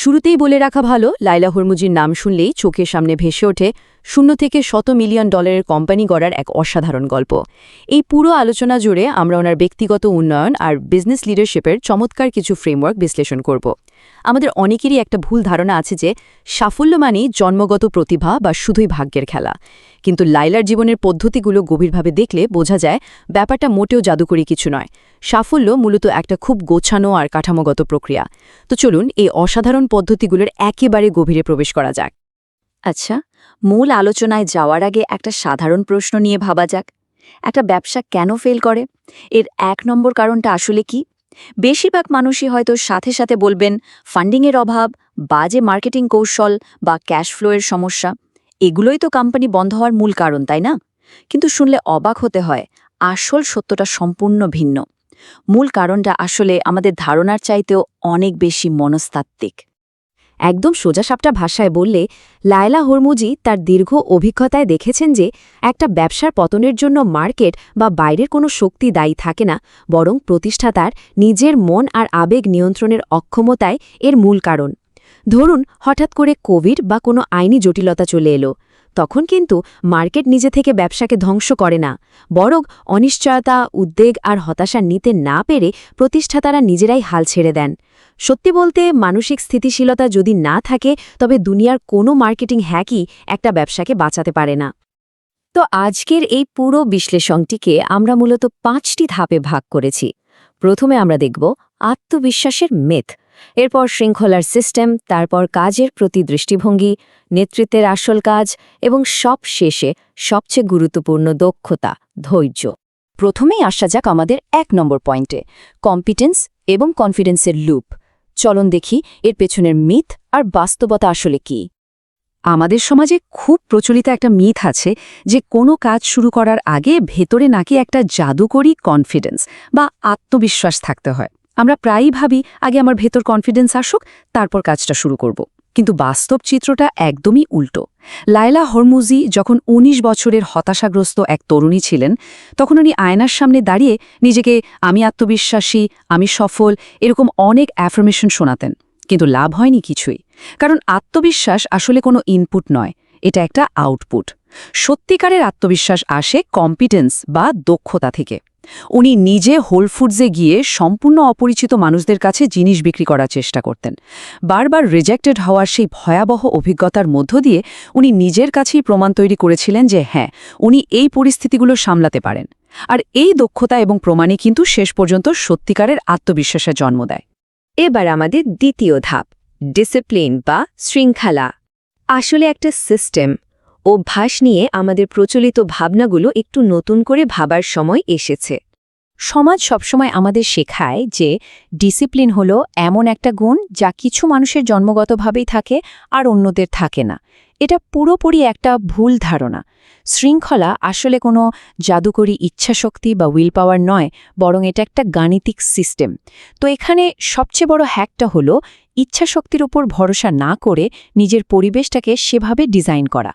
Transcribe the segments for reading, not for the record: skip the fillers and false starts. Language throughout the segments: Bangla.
শুরুতেই বলে রাখা ভালো, লায়লা হরমুজির নাম শুনলেই চোখের সামনে ভেসে ওঠে শূন্য থেকে $100 মিলিয়ন কোম্পানি গড়ার এক অসাধারণ গল্প। এই পুরো আলোচনা জুড়ে আমরা ওনার ব্যক্তিগত উন্নয়ন আর বিজনেস লিডারশিপের চমৎকার কিছু ফ্রেমওয়ার্ক বিশ্লেষণ করব। আমাদের অনেকেরই একটা ভুল ধারণা আছে যে সাফল্য মানেই জন্মগত প্রতিভা বা শুধুই ভাগ্যের খেলা, কিন্তু লায়লার জীবনের পদ্ধতিগুলো গভীরভাবে দেখলে বোঝা যায় ব্যাপারটা মোটেও জাদুকরী কিছু নয়। সাফল্য মূলত একটা খুব গোছানো আর কাঠামোগত প্রক্রিয়া। তো চলুন এই অসাধারণ পদ্ধতিগুলোর একেবারে গভীরে প্রবেশ করা যাক। আচ্ছা, মূল আলোচনায় যাওয়ার আগে একটা সাধারণ প্রশ্ন নিয়ে ভাবা যাক। একটা ব্যবসা কেন ফেল করে? এর 1 নম্বর কারণটা আসলে কি? বেশিরভাগ মানুষই হয়তো সাথে সাথে বলবেন ফান্ডিংয়ের অভাব, বাজে মার্কেটিং কৌশল বা ক্যাশ ফ্লোয়ের সমস্যা। এগুলোই তো কোম্পানি বন্ধ হওয়ার মূল কারণ, তাই না? কিন্তু শুনলে অবাক হতে হয়, আসল সত্যটা সম্পূর্ণ ভিন্ন। মূল কারণটা আসলে আমাদের ধারণার চাইতেও অনেক বেশি মনস্তাত্ত্বিক। একদম সোজাসাপটা ভাষায় বললে, লায়লা হরমুজি তার দীর্ঘ অভিজ্ঞতায় দেখেছেন যে একটা ব্যবসার পতনের জন্য মার্কেট বা বাইরের কোনো শক্তি দায়ী থাকে না, বরং প্রতিষ্ঠাতার নিজের মন আর আবেগ নিয়ন্ত্রণের অক্ষমতায় এর মূল কারণ। ধরুন হঠাৎ করে কোভিড বা কোনো আইনি জটিলতা চলে এলো, তখন কিন্তু মার্কেট নিজে থেকে ব্যবসাকে ধ্বংস করে না, বরং অনিশ্চয়তা, উদ্বেগ আর হতাশা নিতে না পেরে প্রতিষ্ঠাতারা নিজেরাই হাল ছেড়ে দেন। সত্যি বলতে মানসিক স্থিতিশীলতা যদি না থাকে, তবে দুনিয়ার কোনো মার্কেটিং হ্যাকই একটা ব্যবসাকে বাঁচাতে পারে না। তো আজকের এই পুরো বিশ্লেষণটিকে আমরা মূলত 5টি ধাপে ভাগ করেছি। প্রথমে আমরা দেখব আত্মবিশ্বাসের মেথ, এরপর শৃঙ্খলার সিস্টেম, তারপর কাজের প্রতি দৃষ্টিভঙ্গি, নেতৃত্বের আসল কাজ এবং সব শেষে সবচেয়ে গুরুত্বপূর্ণ দক্ষতা, ধৈর্য। প্রথমেই আসা যাক আমাদের 1 নম্বর পয়েন্টে, কম্পিটেন্স এবং কনফিডেন্সের লুপ। চলন দেখি এর পেছনের মিথ আর বাস্তবতা আসলে কি। আমাদের সমাজে খুব প্রচলিত একটা মিথ আছে যে কোনো কাজ শুরু করার আগে ভেতরে নাকি একটা জাদুকরী কনফিডেন্স বা আত্মবিশ্বাস থাকতে হয়। আমরা প্রায়ই ভাবি আগে আমার ভেতর কনফিডেন্স আসুক, তারপর কাজটা শুরু করব। কিন্তু বাস্তব চিত্রটা একদমই উল্টো। লায়লা হরমুজি যখন 19 বছরের হতাশাগ্রস্ত এক তরুণী ছিলেন, তখন উনি আয়নার সামনে দাঁড়িয়ে নিজেকে আমি আত্মবিশ্বাসী, আমি সফল এরকম অনেক অ্যাফার্মেশন শোনাতেন, কিন্তু লাভ হয়নি কিছুই। কারণ আত্মবিশ্বাস আসলে কোনো ইনপুট নয়, এটা একটা আউটপুট। সত্যিকারের আত্মবিশ্বাস আসে কম্পিটেন্স বা দক্ষতা থেকে। উনি নিজে হোল ফুডসে গিয়ে সম্পূর্ণ অপরিচিত মানুষদের কাছে জিনিস বিক্রি করার চেষ্টা করতেন। বারবার রিজেক্টেড হওয়ার সেই ভয়াবহ অভিজ্ঞতার মধ্য দিয়ে উনি নিজের কাছেই প্রমাণ তৈরি করেছিলেন যে হ্যাঁ, উনি এই পরিস্থিতিগুলো সামলাতে পারেন। আর এই দক্ষতা এবং প্রমাণই কিন্তু শেষ পর্যন্ত সত্যিকারের আত্মবিশ্বাসের জন্ম দেয়। এবার আমাদের দ্বিতীয় ধাপ, ডিসিপ্লিন বা শৃঙ্খলা। আসলে একটা সিস্টেম, অভ্যাস নিয়ে আমাদের প্রচলিত ভাবনাগুলো একটু নতুন করে ভাবার সময় এসেছে। সমাজ সবসময় আমাদের শেখায় যে ডিসিপ্লিন হলো এমন একটা গুণ যা কিছু মানুষের জন্মগতভাবেই থাকে আর অন্যদের থাকে না। এটা পুরোপুরি একটা ভুল ধারণা। শৃঙ্খলা আসলে কোনো জাদুকরী ইচ্ছাশক্তি বা উইল পাওয়ার নয়, বরং এটা একটা গাণিতিক সিস্টেম। তো এখানে সবচেয়ে বড় হ্যাকটা হলো ইচ্ছাশক্তির উপর ভরসা না করে নিজের পরিবেশটাকে সেভাবে ডিজাইন করা।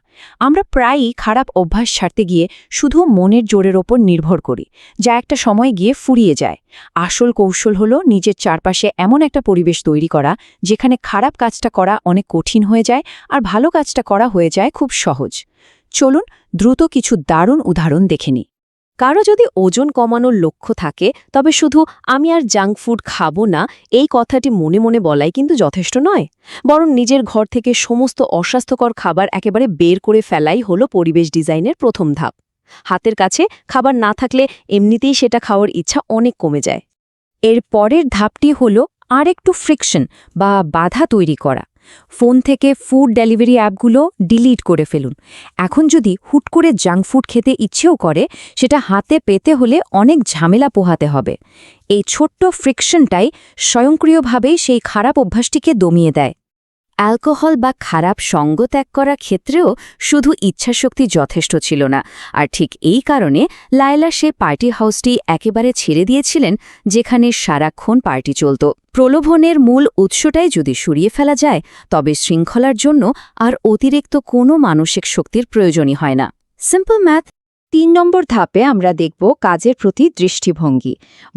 আমরা প্রায়ই খারাপ অভ্যাস ছাড়তে গিয়ে শুধু মনের জোরের ওপর নির্ভর করি, যা একটা সময় গিয়ে ফুরিয়ে যায়। আসল কৌশল হলো নিজের চারপাশে এমন একটা পরিবেশ তৈরি করা যেখানে খারাপ কাজটা করা অনেক কঠিন হয়ে যায় আর ভালো কাজটা করা হয়ে যায় খুব সহজ। চলুন দ্রুত কিছু দারুণ উদাহরণ দেখে নিই। কারো যদি ওজন কমানোর লক্ষ্য থাকে, তবে শুধু আমি আর জাঙ্ক ফুড খাবো না এই কথাটি মনে মনে বলাই কিন্তু যথেষ্ট নয়, বরং নিজের ঘর থেকে সমস্ত অস্বাস্থ্যকর খাবার একেবারে বের করে ফেলাই হলো পরিবেশ ডিজাইনের প্রথম ধাপ। হাতের কাছে খাবার না থাকলে এমনিতেই সেটা খাওয়ার ইচ্ছা অনেক কমে যায়। এর পরের ধাপটি হলো আরেকটু ফ্রিকশন বা বাধা তৈরি করা। ফোন থেকে ফুড ডেলিভারি অ্যাপগুলো ডিলিট করে ফেলুন। এখন যদি হুট করে জাঙ্ক ফুড খেতে ইচ্ছেও করে, সেটা হাতে পেতে হলে অনেক ঝামেলা পোহাতে হবে। এই ছোট্ট ফ্রিকশনটাই স্বয়ংক্রিয়ভাবেই সেই খারাপ অভ্যাসটিকে দমিয়ে দেয়। অ্যালকোহল বা খারাপ সঙ্গ ত্যাগ করার ক্ষেত্রেও শুধু ইচ্ছাশক্তি যথেষ্ট ছিল না, আর ঠিক এই কারণে লায়লা সে পার্টি হাউসটি একেবারে ছেড়ে দিয়েছিলেন যেখানে সারাক্ষণ পার্টি চলত। প্রলোভনের মূল উৎসটাই যদি সরিয়ে ফেলা যায়, তবে শৃঙ্খলার জন্য আর অতিরিক্ত কোনো মানসিক শক্তির প্রয়োজনই হয় না। Simple math. 3 নম্বর ধাপে আমরা দেখব কাজের প্রতি দৃষ্টিভঙ্গি।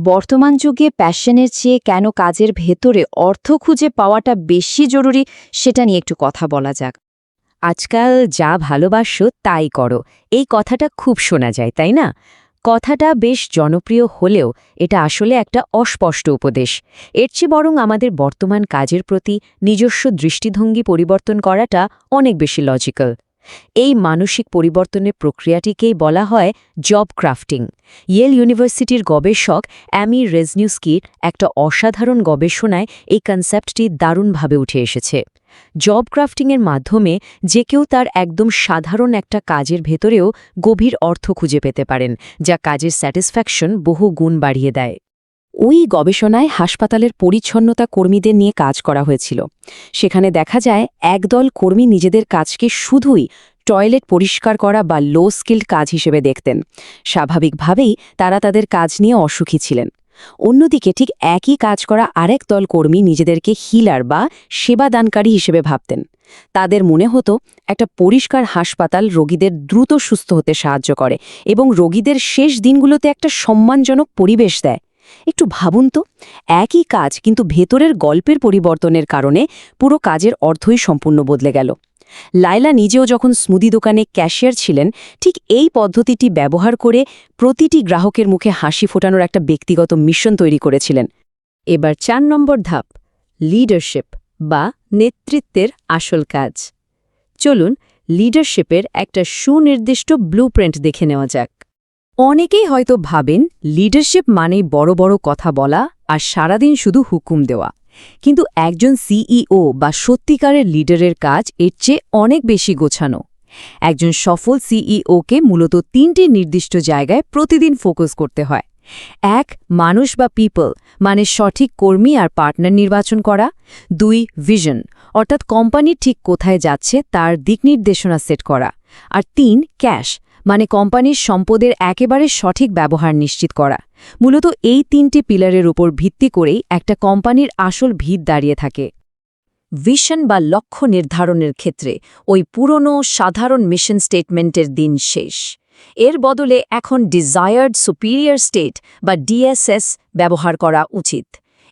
বর্তমান যুগে প্যাশনের চেয়ে কেন কাজের ভেতরে অর্থ খুঁজে পাওয়াটা বেশি জরুরি সেটা নিয়ে একটু কথা বলা যাক। আজকাল যা ভালোবাসো তাই করো, এই কথাটা খুব শোনা যায়, তাই না? কথাটা বেশ জনপ্রিয় হলেও এটা আসলে একটা অস্পষ্ট উপদেশ। এর চেয়ে বরং আমাদের বর্তমান কাজের প্রতি নিজস্ব দৃষ্টিভঙ্গি পরিবর্তন করাটা অনেক বেশি লজিক্যাল। এই মানসিক পরিবর্তনের প্রক্রিয়াটিকেই বলা হয় জব ক্রাফটিং। ইয়েল ইউনিভার্সিটির গবেষক অ্যামি রেজনিউস্কির একটা অসাধারণ গবেষণায় এই কনসেপ্টটি দারুণভাবে উঠে এসেছে। জব ক্রাফটিংয়ের মাধ্যমে যে কেউ তার একদম সাধারণ একটা কাজের ভেতরেও গভীর অর্থ খুঁজে পেতে পারেন, যা কাজের স্যাটিসফ্যাকশন বহু গুণ বাড়িয়ে দেয়। ওই গবেষণায় হাসপাতালের পরিচ্ছন্নতা কর্মীদের নিয়ে কাজ করা হয়েছিল। সেখানে দেখা যায় একদল কর্মী নিজেদের কাজকে শুধুই টয়লেট পরিষ্কার করা বা লো স্কিল্ড কাজ হিসেবে দেখতেন। স্বাভাবিকভাবেই তারা তাদের কাজ নিয়ে অসুখী ছিলেন। অন্যদিকে ঠিক একই কাজ করা আরেক দল কর্মী নিজেদেরকে হিলার বা সেবাদানকারী হিসেবে ভাবতেন। তাদের মনে হতো একটা পরিষ্কার হাসপাতাল রোগীদের দ্রুত সুস্থ হতে সাহায্য করে এবং রোগীদের শেষ দিনগুলোতে একটা সম্মানজনক পরিবেশ দেয়। একটু ভাবুন তো, একই কাজ কিন্তু ভেতরের গল্পের পরিবর্তনের কারণে পুরো কাজের অর্থই সম্পূর্ণ বদলে গেল। লায়লা নিজেও যখন স্মুদি দোকানে ক্যাশিয়ার ছিলেন, ঠিক এই পদ্ধতিটি ব্যবহার করে প্রতিটি গ্রাহকের মুখে হাসি ফোটানোর একটা ব্যক্তিগত মিশন তৈরি করেছিলেন। এবার 4 নম্বর ধাপ, লিডারশিপ বা নেতৃত্বের আসল কাজ। চলুন লিডারশিপের একটা সুনির্দিষ্ট ব্লুপ্রিন্ট দেখে নেওয়া যাক। অনেকেই হয়তো ভাবেন লিডারশিপ মানেই বড় বড় কথা বলা আর সারাদিন শুধু হুকুম দেওয়া। কিন্তু একজন সিইও বা সত্যিকারের লিডারের কাজ এর চেয়ে অনেক বেশি গোছানো। একজন সফল সিইওকে মূলত 3টি নির্দিষ্ট জায়গায় প্রতিদিন ফোকাস করতে হয়। 1. মানুষ বা পিপল, মানে সঠিক কর্মী আর পার্টনার নির্বাচন করা। 2. ভিশন, অর্থাৎ কোম্পানি ঠিক কোথায় যাচ্ছে তার দিক নির্দেশনা সেট করা। আর 3. ক্যাশ, মানে কোম্পানির সম্পদের একেবারে সঠিক ব্যবহার নিশ্চিত করা। মূলত এই 3টি পিলারের উপর ভিত্তি করেই একটা কোম্পানির আসল ভিত দাঁড়িয়ে থাকে। ভিশন বা লক্ষ্য নির্ধারণের ক্ষেত্রে ওই পুরনো সাধারণ মিশন স্টেটমেন্টের দিন শেষ। এর বদলে এখন ডিজায়ার্ড সুপিরিয়র স্টেট বা ডিএসএস ব্যবহার করা উচিত।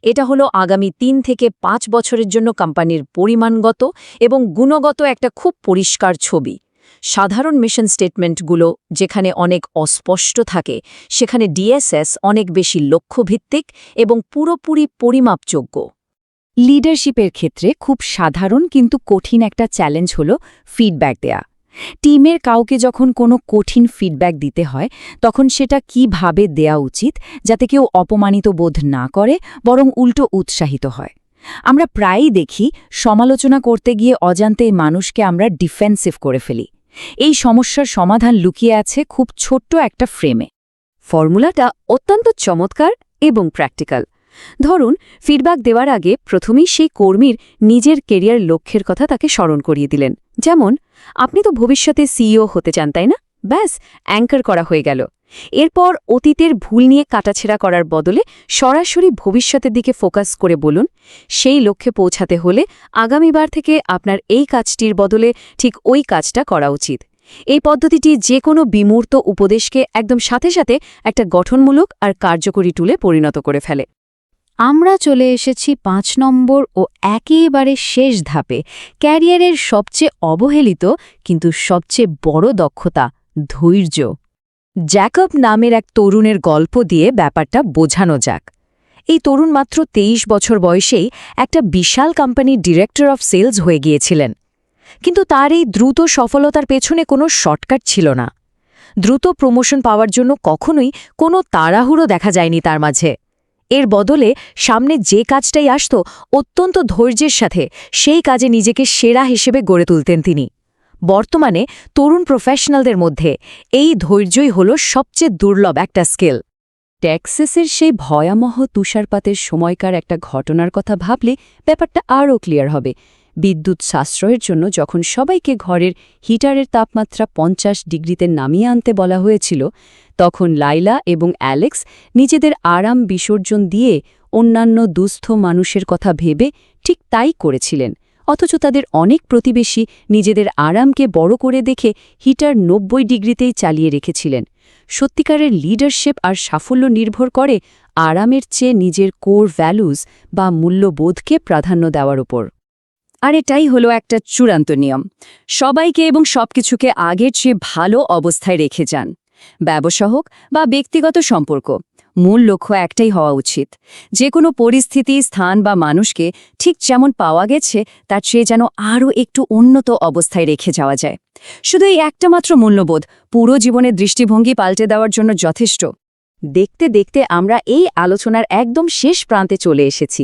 এটা হলো আগামী 3 থেকে 5 বছরের জন্য কোম্পানির পরিমাণগত এবং গুণগত একটা খুব পরিষ্কার ছবি। সাধারণ মিশন স্টেটমেন্টগুলো যেখানে অনেক অস্পষ্ট থাকে, সেখানে ডিএসএস অনেক বেশি লক্ষ্যভিত্তিক এবং পুরোপুরি পরিমাপযোগ্য। লিডারশিপের ক্ষেত্রে খুব সাধারণ কিন্তু কঠিন একটা চ্যালেঞ্জ হলো ফিডব্যাক দেয়া। টিমের কাউকে যখন কোনো কঠিন ফিডব্যাক দিতে হয়, তখন সেটা কিভাবে দেয়া উচিত যাতে কেউ অপমানিত বোধ না করে, বরং উল্টো উৎসাহিত হয়। আমরা প্রায়ই দেখি সমালোচনা করতে গিয়ে অজান্তেই মানুষকে আমরা ডিফেন্সিভ করে ফেলি। এই সমস্যার সমাধান লুকিয়ে আছে খুব ছোট্ট একটা ফ্রেমে। ফর্মুলাটা অত্যন্ত চমৎকার এবং প্র্যাকটিক্যাল। ধরুন, ফিডব্যাক দেওয়ার আগে প্রথমেই সেই কর্মীর নিজের কেরিয়ার লক্ষ্যের কথা তাকে স্মরণ করিয়ে দিলেন। যেমন, আপনি তো ভবিষ্যতে সিইও হতে চান, তাই না? ব্যাস, অ্যাঙ্কার করা হয়ে গেল। এরপর অতীতের ভুল নিয়ে কাটাছেঁড়া করার বদলে সরাসরি ভবিষ্যতের দিকে ফোকাস করে বলুন, সেই লক্ষ্যে পৌঁছাতে হলে আগামীবার থেকে আপনার এই কাজটির বদলে ঠিক ওই কাজটা করা উচিত। এই পদ্ধতিটি যে কোনো বিমূর্ত উপদেশকে একদম সাথে সাথে একটা গঠনমূলক আর কার্যকরী টুলে পরিণত করে ফেলে। আমরা চলে এসেছি 5 নম্বর ও একেবারে শেষ ধাপে, ক্যারিয়ারের সবচেয়ে অবহেলিত কিন্তু সবচেয়ে বড় দক্ষতা, ধৈর্য। জ্যাকব নামের এক তরুণের গল্প দিয়ে ব্যাপারটা বোঝানো যাক। এই তরুণ মাত্র 23 বছর বয়সেই একটা বিশাল কোম্পানির ডিরেক্টর অফ সেলস হয়ে গিয়েছিলেন। কিন্তু তার এই দ্রুত সফলতার পেছনে কোনো শর্টকাট ছিল না। দ্রুত প্রমোশন পাওয়ার জন্য কখনোই কোনো তাড়াহুড়ো দেখা যায়নি তার মাঝে। এর বদলে সামনে যে কাজটাই আসত, অত্যন্ত ধৈর্যের সাথে সেই কাজে নিজেকে সেরা হিসেবে গড়ে তুলতেন তিনি। বর্তমানে তরুণ প্রফেশনালদের মধ্যে এই ধৈর্যই হল সবচেয়ে দুর্লভ একটা স্কিল। টেক্সাসের সেই ভয়াবহ তুষারপাতের সময়কার একটা ঘটনার কথা ভাবলে ব্যাপারটা আরও ক্লিয়ার হবে। বিদ্যুৎ সাশ্রয়ের জন্য যখন সবাইকে ঘরের হিটারের তাপমাত্রা 50 ডিগ্রিতে নামিয়ে আনতে বলা হয়েছিল, তখন লাইলা এবং অ্যালেক্স নিজেদের আরাম বিসর্জন দিয়ে অন্যান্য দুস্থ মানুষের কথা ভেবে ঠিক তাই করেছিলেন। অথচ তাদের অনেক প্রতিবেশী নিজেদের আরামকে বড় করে দেখে হিটার 90 ডিগ্রিতেই চালিয়ে রেখেছিলেন। সত্যিকারের লিডারশিপ আর সাফল্য নির্ভর করে আরামের চেয়ে নিজের কোর ভ্যালুজ বা মূল্যবোধকে প্রাধান্য দেওয়ার উপর। আর এটাই হলো একটা চূড়ান্ত নিয়ম, সবাইকে এবং সবকিছুকে আগের চেয়ে ভালো অবস্থায় রেখে যান। ব্যবসা হোক বা ব্যক্তিগত সম্পর্ক, মূল লক্ষ্য একটাই হওয়া উচিত, যে কোনো পরিস্থিতি, স্থান বা মানুষকে ঠিক যেমন পাওয়া গেছে তার চেয়ে যেন আরও একটু উন্নত অবস্থায় রেখে যাওয়া যায়। শুধু এই একটা মাত্র মূল্যবোধ পুরো জীবনের দৃষ্টিভঙ্গি পাল্টে দেওয়ার জন্য যথেষ্ট। দেখতে দেখতে আমরা এই আলোচনার একদম শেষ প্রান্তে চলে এসেছি।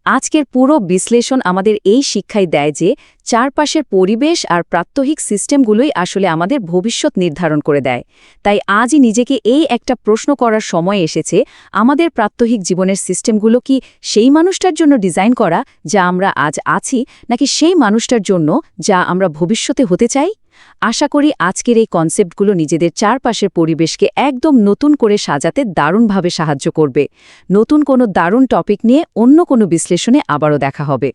আজকের পুরো বিশ্লেষণ আমাদের এই শিক্ষাই দেয় যে চারপাশের পরিবেশ আর প্রাত্যহিক সিস্টেমগুলোই আসলে আমাদের ভবিষ্যৎ নির্ধারণ করে দেয়। তাই আজই নিজেকে এই একটা প্রশ্ন করার সময় এসেছে, আমাদের প্রাত্যহিক জীবনের সিস্টেমগুলো কি সেই মানুষটার জন্য ডিজাইন করা যা আমরা আজ আছি, নাকি সেই মানুষটার জন্য যা আমরা ভবিষ্যতে হতে চাই? আশা করি আজকের এই কনসেপ্টগুলো নিজেদের চারপাশের পরিবেশকে একদম নতুন করে সাজাতে দারুণভাবে সাহায্য করবে। নতুন কোনো দারুণ টপিক নিয়ে অন্য কোনো বিশ্লেষণে আবারও দেখা হবে।